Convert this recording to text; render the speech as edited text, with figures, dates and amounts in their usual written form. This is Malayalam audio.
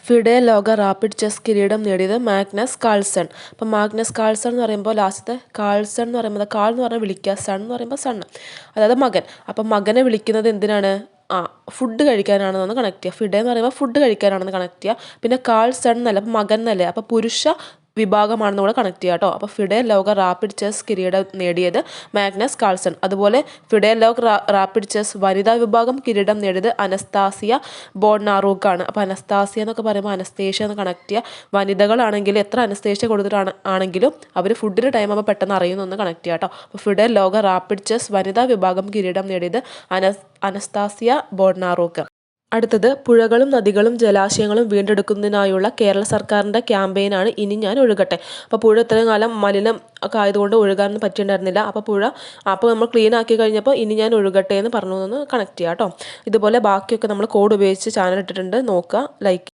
ഫിഡെ ലോക റാപ്പിഡ് ചെസ് കിരീടം നേടിയത് മാഗ്നസ് കാൾസൺ. അപ്പം മാഗ്നസ് കാൾസൺ എന്ന് പറയുമ്പോൾ ലാസ്റ്റത്തെ കാൾസൺ എന്ന് പറയുമ്പോൾ കാൾ എന്ന് പറഞ്ഞാൽ വിളിക്കുക, സൺ എന്ന് പറയുമ്പോൾ സണ്ണ്, അതായത് മകൻ. അപ്പം മകനെ വിളിക്കുന്നത് എന്തിനാണ്? ഫുഡ് കഴിക്കാനാണെന്ന് കണക്ട് ചെയ്യുക. ഫിഡെ എന്ന് പറയുമ്പോൾ ഫുഡ് കഴിക്കാനാണെന്ന് കണക്ട് ചെയ്യുക. പിന്നെ കാൾ സൺ എന്നല്ല, അപ്പം മകൻ എന്നല്ലേ, അപ്പോൾ പുരുഷ വിഭാഗമാണെന്ന് കൂടെ കണക്ട് ചെയ്യുക കേട്ടോ. അപ്പോൾ ഫിഡെ ലോക റാപ്പിഡ് ചെസ് കിരീടം നേടിയത് മാഗ്നസ് കാൾസൺ. അതുപോലെ ഫിഡെ ലോക റാപ്പിഡ് ചെസ് വനിതാ വിഭാഗം കിരീടം നേടിയത് അനസ്താസിയ ബോഡ്നാറൂക്കാണ്. അപ്പോൾ അനസ്താസിയ എന്നൊക്കെ പറയുമ്പോൾ അനസ്തേഷ്യ എന്ന് കണക്ട് ചെയ്യുക. വനിതകളാണെങ്കിൽ എത്ര അനസ്തേഷ്യ ആണെങ്കിലും അവർ ഫുഡിൻ്റെ ടൈം ആകുമ്പോൾ പെട്ടെന്ന് അറിയുന്നൊന്ന് കണക്ട് ചെയ്യുക കേട്ടോ. അപ്പോൾ ഫിഡെ ലോക റാപ്പിഡ് ചെസ് വനിതാ വിഭാഗം കിരീടം നേടിയത് അനസ്താസിയ ബോഡ്നാറൂക്ക്. അടുത്തത് പുഴകളും നദികളും ജലാശയങ്ങളും വീണ്ടെടുക്കുന്നതിനായുള്ള കേരള സർക്കാരിൻ്റെ ക്യാമ്പയിനാണ് ഇനി ഞാൻ ഒഴുകട്ടെ. അപ്പോൾ പുഴ ഇത്രയും കാലം മലിനം ഒക്കെ ആയതുകൊണ്ട് ഒഴുകാനൊന്നും പറ്റിയിട്ടുണ്ടായിരുന്നില്ല. അപ്പോൾ നമ്മൾ ക്ലീൻ ആക്കി കഴിഞ്ഞപ്പോൾ ഇനി ഞാൻ ഒഴുകട്ടെ എന്ന് പറഞ്ഞു എന്ന് കണക്ട് ചെയ്യാം കേട്ടോ. ഇതുപോലെ ബാക്കിയൊക്കെ നമ്മൾ കോഡ് ഉപയോഗിച്ച് ചാനൽ ഇട്ടിട്ടുണ്ട്, നോക്കുക, ലൈക്ക്